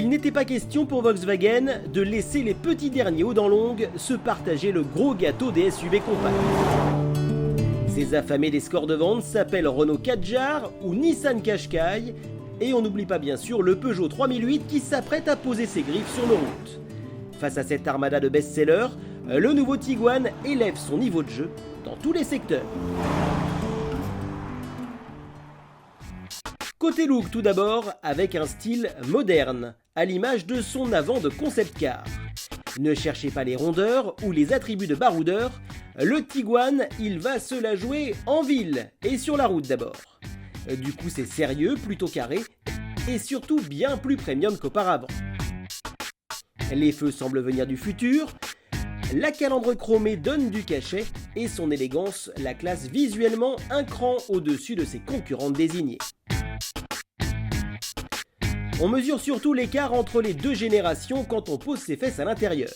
il n'était pas question pour Volkswagen de laisser les petits derniers aux dents longues se partager le gros gâteau des SUV compacts. Ces affamés des scores de vente s'appellent Renault Kadjar ou Nissan Qashqai, et on n'oublie pas bien sûr le Peugeot 3008 qui s'apprête à poser ses griffes sur nos routes. Face à cette armada de best-sellers, le nouveau Tiguan élève son niveau de jeu dans tous les secteurs. Côté look tout d'abord, avec un style moderne, à l'image de son avant de concept car. Ne cherchez pas les rondeurs ou les attributs de baroudeur, le Tiguan, il va se la jouer en ville et sur la route d'abord. Du coup c'est sérieux, plutôt carré et surtout bien plus premium qu'auparavant. Les feux semblent venir du futur, la calandre chromée donne du cachet et son élégance la classe visuellement un cran au-dessus de ses concurrentes désignées. On mesure surtout l'écart entre les deux générations quand on pose ses fesses à l'intérieur.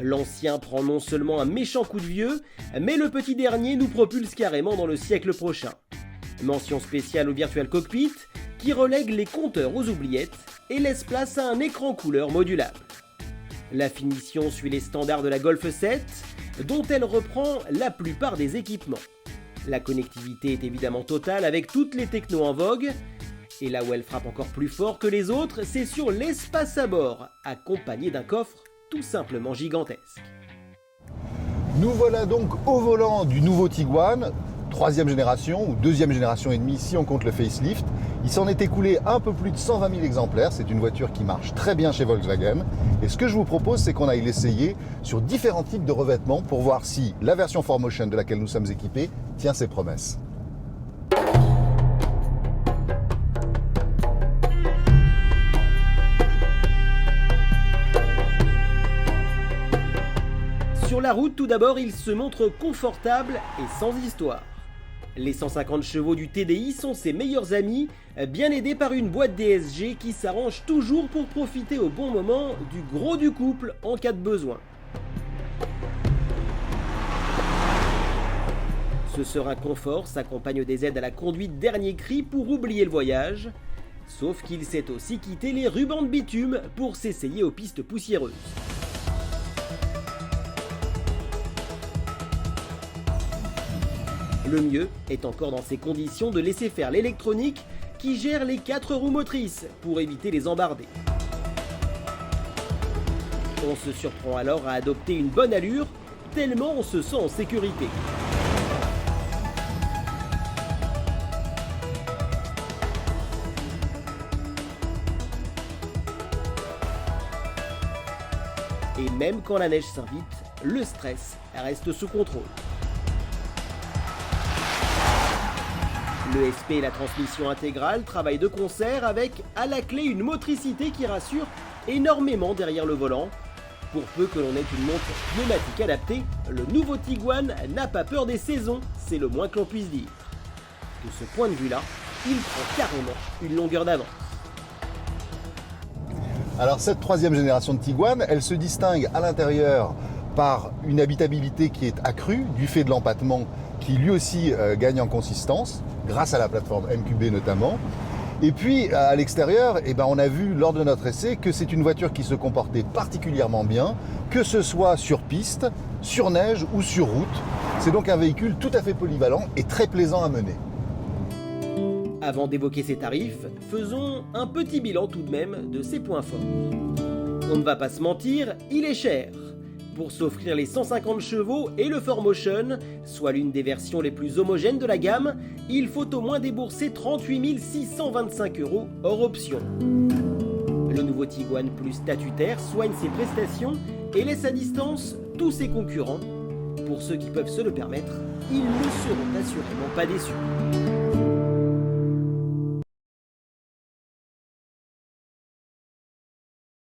L'ancien prend non seulement un méchant coup de vieux, mais le petit dernier nous propulse carrément dans le siècle prochain. Mention spéciale au Virtual Cockpit, qui relègue les compteurs aux oubliettes et laisse place à un écran couleur modulable. La finition suit les standards de la Golf 7, dont elle reprend la plupart des équipements. La connectivité est évidemment totale avec toutes les technos en vogue, et là où elle frappe encore plus fort que les autres, c'est sur l'espace à bord, accompagné d'un coffre tout simplement gigantesque. Nous voilà donc au volant du nouveau Tiguan, 3e génération ou 2e génération et demie si on compte le facelift. Il s'en est écoulé un peu plus de 120 000 exemplaires, c'est une voiture qui marche très bien chez Volkswagen. Et ce que je vous propose, c'est qu'on aille l'essayer sur différents types de revêtements pour voir si la version 4Motion de laquelle nous sommes équipés tient ses promesses. Sur la route, tout d'abord, il se montre confortable et sans histoire. Les 150 chevaux du TDI sont ses meilleurs amis, bien aidés par une boîte DSG qui s'arrange toujours pour profiter au bon moment du gros du couple en cas de besoin. Ce serein confort s'accompagne des aides à la conduite dernier cri pour oublier le voyage, sauf qu'il sait aussi quitter les rubans de bitume pour s'essayer aux pistes poussiéreuses. Le mieux est encore dans ces conditions de laisser faire l'électronique qui gère les 4 roues motrices pour éviter les embardées. On se surprend alors à adopter une bonne allure, tellement on se sent en sécurité. Et même quand la neige s'invite, le stress reste sous contrôle. L'ESP et la transmission intégrale travaillent de concert avec, à la clé, une motricité qui rassure énormément derrière le volant. Pour peu que l'on ait une montre pneumatique adaptée, le nouveau Tiguan n'a pas peur des saisons, c'est le moins que l'on puisse dire. De ce point de vue-là, il prend carrément une longueur d'avance. Alors cette 3e génération de Tiguan, elle se distingue à l'intérieur par une habitabilité qui est accrue du fait de l'empattement qui lui aussi gagne en consistance, grâce à la plateforme MQB notamment. Et puis à l'extérieur, on a vu lors de notre essai que c'est une voiture qui se comportait particulièrement bien, que ce soit sur piste, sur neige ou sur route. C'est donc un véhicule tout à fait polyvalent et très plaisant à mener. Avant d'évoquer ses tarifs, faisons un petit bilan tout de même de ses points forts. On ne va pas se mentir, il est cher. Pour s'offrir les 150 chevaux et le 4Motion, soit l'une des versions les plus homogènes de la gamme, il faut au moins débourser 38 625 € hors option. Le nouveau Tiguan Plus statutaire soigne ses prestations et laisse à distance tous ses concurrents. Pour ceux qui peuvent se le permettre, ils ne seront assurément pas déçus.